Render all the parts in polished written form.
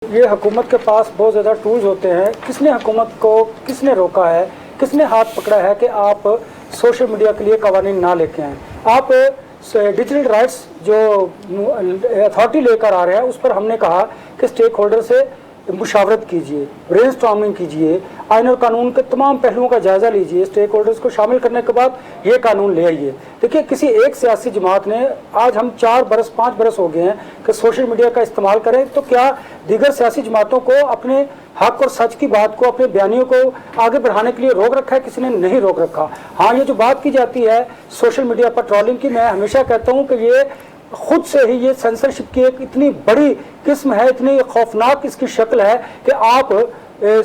یہ حکومت کے پاس بہت زیادہ ٹولز ہوتے ہیں. کس نے حکومت کو کس نے روکا ہے, کس نے ہاتھ پکڑا ہے کہ آپ سوشل میڈیا کے لیے قوانین نہ لے کے آئیں. آپ ڈیجیٹل رائٹس جو اتھارٹی لے کر آ رہے ہیں اس پر ہم نے کہا کہ اسٹیک ہولڈر سے مشاورت کیجیے, برین اسٹارمنگ کیجیے, آئین اور قانون کے تمام پہلوؤں کا جائزہ لیجیے, اسٹیک ہولڈرز کو شامل کرنے کے بعد یہ قانون لے آئیے. دیکھیے کسی ایک سیاسی جماعت نے آج ہم 4 برس 5 برس ہو گئے ہیں کہ سوشل میڈیا کا استعمال کریں, تو کیا دیگر سیاسی جماعتوں کو اپنے حق اور سچ کی بات کو, اپنے بیانیوں کو آگے بڑھانے کے لیے روک رکھا ہے؟ کسی نے نہیں روک رکھا. ہاں یہ جو بات کی جاتی ہے سوشل میڈیا پر ٹرولنگ کی, میں ہمیشہ کہتا ہوں کہ یہ خود سے ہی یہ سینسرشپ کی ایک اتنی بڑی قسم ہے, اتنی خوفناک اس کی شکل ہے کہ آپ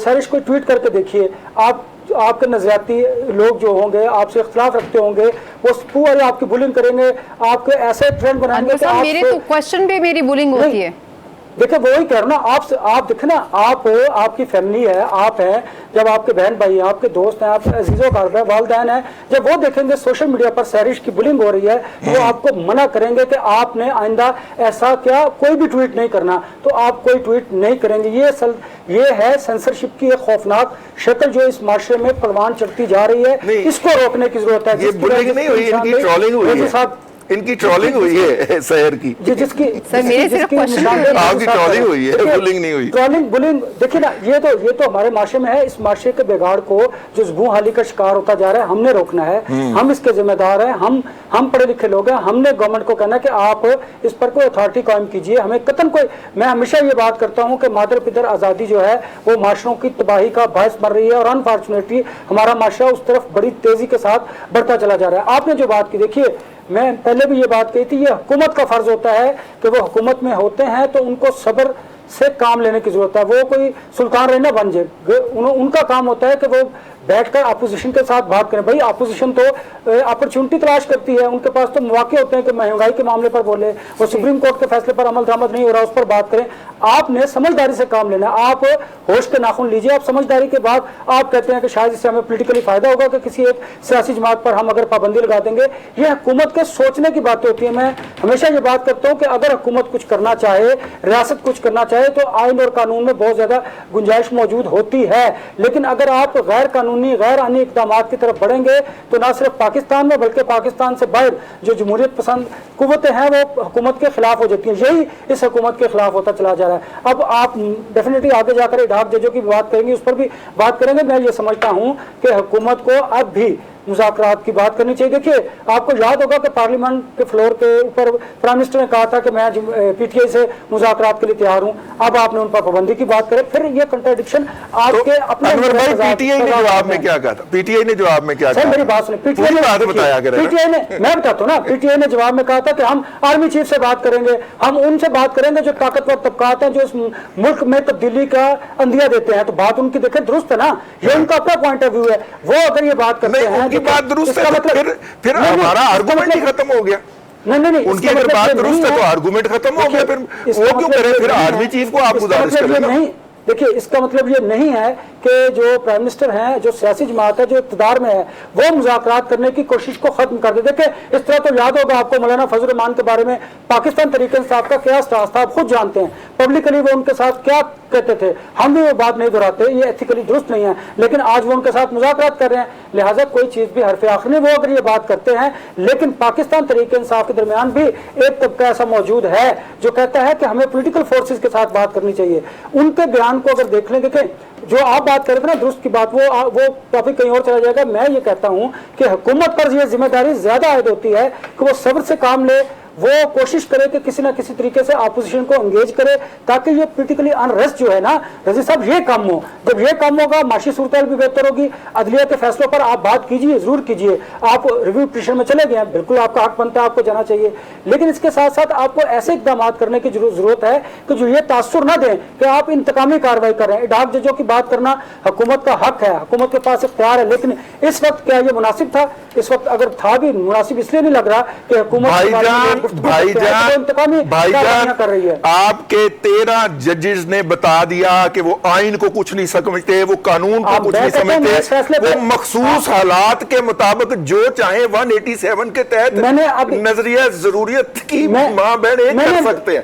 سرش کو ٹویٹ کر کے دیکھیے, آپ کے نظریاتی لوگ جو ہوں گے, آپ سے اختلاف رکھتے ہوں گے, وہ پورے آپ کی بولنگ کریں گے, آپ کے ایسے ٹرینڈ بنائیں گے کہ میرے تو کوشچن پہ میری بولنگ ہوتی ہے. دیکھیں وہی کہہ رہا نا, آپ دیکھیں نا, آپ کی فیملی ہے, آپ ہیں, جب آپ کے بہن بھائی ہیں, آپ کے دوست ہیں, آپ عزیز و اقارب ہیں, والدین ہیں, جب وہ دیکھیں گے سوشل میڈیا پر سیرش کی بلنگ ہو رہی ہے وہ آپ کو منع کریں گے کہ آپ نے آئندہ ایسا کیا کوئی بھی ٹویٹ نہیں کرنا, تو آپ کوئی ٹویٹ نہیں کریں گے. یہ ہے سینسرشپ کی ایک خوفناک شکل جو اس معاشرے میں پروان چڑھتی جا رہی ہے. اس کو روکنے کی ضرورت ہے. یہ بلنگ نہیں ہوئی, ان کی ٹرولنگ ہوئی ہے, ان کی ٹرولنگ ہوئی ہے سحر کی. جس کی آپ کی ٹرولنگ ہوئی ہے, بلنگ نہیں ہوئی. ٹرولنگ بلنگ دیکھیں نا, یہ تو ہمارے معاشرے میں ہے. اس معاشرے کے بگاڑ کو جو زبوں حالی کا شکار ہوتا جا رہا ہے ہم نے روکنا ہے. ہم اس کے ذمہ دار ہیں, ہم پڑھے لکھے لوگ ہیں. ہم نے گورنمنٹ کو کہنا ہے کہ آپ اس پر کوئی اتھارٹی قائم کیجیے. ہمیں قطن کوئی, میں ہمیشہ یہ بات کرتا ہوں کہ مادر پدر آزادی جو ہے وہ معاشروں کی تباہی کا باعث بن رہی ہے, اور انفارچونیٹلی ہمارا معاشرہ اس طرف بڑی تیزی کے ساتھ بڑھتا چلا جا رہا ہے. آپ نے جو بات کی, دیکھیے میں پہلے بھی یہ بات کہی تھی, یہ حکومت کا فرض ہوتا ہے کہ وہ حکومت میں ہوتے ہیں تو ان کو صبر سے کام لینے کی ضرورت ہے. وہ کوئی سلطان رہنا بن جائے, ان کا کام ہوتا ہے کہ وہ بیٹھ کر اپوزیشن کے ساتھ بات کریں. بھائی اپوزیشن تو اپرچونٹی تلاش کرتی ہے, ان کے پاس تو مواقع ہوتے ہیں کہ مہنگائی کے معاملے پر بولے, وہ سپریم کورٹ کے فیصلے پر عمل درآمد نہیں ہو رہا اس پر بات کریں. آپ نے سمجھداری سے کام لینا ہے. آپ ہوش کے ناخن لیجیے. آپ سمجھداری کے بعد آپ کہتے ہیں کہ شاید اس سے ہمیں پولیٹیکلی فائدہ ہوگا کہ کسی ایک سیاسی جماعت پر ہم اگر پابندی لگا دیں گے. یہ حکومت کے سوچنے کی باتیں ہوتی ہیں. میں ہمیشہ یہ بات کرتا ہوں کہ اگر حکومت کچھ کرنا چاہے, ریاست کچھ کرنا چاہے, تو آئین اور قانون میں بہت زیادہ گنجائش موجود ہوتی ہے. لیکن اگر آپ غیر قانونی غیر آئینی اقدامات کی طرف بڑھیں گے تو نہ صرف پاکستان میں بلکہ پاکستان سے باہر جو جمہوریت پسند قوتیں ہیں وہ حکومت کے خلاف ہو جاتی ہیں. یہی اس حکومت کے خلاف ہوتا چلا جا رہا ہے. اب آپ ڈیفینیٹلی آگے جا کر اڈاپ ججوں کی بات کریں گے, اس پر بھی بات کریں گے. میں یہ سمجھتا ہوں کہ حکومت کو اب بھی مذاکرات کی بات کرنی چاہیے. دیکھیے آپ کو یاد ہوگا کہ پارلیمنٹ کے فلور کے اوپر پرائم منسٹر نے کہا تھا کہ میں پی ٹی آئی سے مذاکرات کے لیے تیار ہوں. اب آپ نے ان پر پابندی کی بات کرے, پھر یہ کنٹراڈکشن آپ کے اپنے پی ٹی آئی نے جواب میں کیا کہا تھا, پی ٹی آئی نے جواب میں کیا کہا, میری بات سنیں, پی ٹی آئی نے, میں بتاتا ہوں نا, پی ٹی آئی نے جواب میں کہا تھا کہ ہم آرمی چیف سے بات کریں گے, ہم ان سے بات کریں گے جو طاقتور طبقات ہیں جو اس ملک میں تبدیلی کا اندیا دیتے ہیں. تو بات ان کی دیکھیں درست ہے نا, یہ ان کا اپنا پوائنٹ آف ویو ہے. وہ اگر یہ بات کرتے ہیں کی بات درست ہے, پھر ہمارا آرگومنٹ ہی ختم ہو گیا. نہیں, ان کی اگر بات درست ہے تو آرگومنٹ ختم ہو گیا. پھر وہ کیوں کریں, پھر آرمی چیف کو آپ گزارش کریں نا. دیکھیے اس کا مطلب یہ نہیں ہے کہ جو پرائم منسٹر ہیں, جو سیاسی جماعت ہے جو اقتدار میں ہے, وہ مذاکرات کرنے کی کوشش کو ختم کر دے. دیکھیں اس طرح تو یاد ہوگا آپ کو مولانا فضل الرحمان کے بارے میں پاکستان تحریک انصاف کا کیا سٹانس تھا, آپ خود جانتے ہیں. پبلکلی وہ ان کے ساتھ کیا کہتے تھے, ہم بھی وہ بات نہیں دہراتے, یہ ایتھیکلی درست نہیں ہے. لیکن آج وہ ان کے ساتھ مذاکرات کر رہے ہیں, لہٰذا کوئی چیز بھی حرف آخر نہیں. وہ اگر یہ بات کرتے ہیں, لیکن پاکستان تحریک انصاف کے درمیان بھی ایک طبقہ ایسا موجود ہے جو کہتا ہے کہ ہمیں پولیٹیکل فورسز کے ساتھ بات کرنی چاہیے. ان کے بیان کو اگر دیکھ لیں گے کہ جو آپ بات کرتے ہیں نا درست کی بات, وہ ٹاپک کہیں اور چلا جائے گا. میں یہ کہتا ہوں کہ حکومت پر یہ ذمہ داری زیادہ عائد ہوتی ہے کہ وہ صبر سے کام لے, وہ کوشش کرے کہ کسی نہ کسی طریقے سے اپوزیشن کو انگیج کرے تاکہ یہ پولیٹیکلی انریسٹ جو ہے نا رضی صاحب یہ کم ہو. جب یہ کم ہوگا معاشی صورتحال بھی بہتر ہوگی. عدلیہ کے فیصلوں پر آپ بات کیجیے, ضرور کیجیے. آپ ریویو پٹیشن میں چلے گئے ہیں, بالکل آپ کا حق بنتا ہے, آپ کو جانا چاہیے. لیکن اس کے ساتھ ساتھ آپ کو ایسے اقدامات کرنے کی ضرورت ہے کہ جو یہ تاثر نہ دیں کہ آپ انتقامی کارروائی کر رہے ہیں. اڈاپ ججوں کی بات کرنا حکومت کا حق ہے, حکومت کے پاس اختیار ہے. لیکن اس وقت کیا یہ مناسب تھا؟ اس وقت اگر تھا بھی مناسب اس لیے نہیں لگ رہا کہ حکومت بھائی جان آپ کے 13 ججز نے بتا دیا کہ وہ آئین کو کچھ نہیں سمجھتے, وہ قانون کو کچھ نہیں سمجھتے, وہ مخصوص حالات کے مطابق جو چاہیں 187 کے تحت نظریہ ضروریت کی ماں بہن ایک کر سکتے ہیں.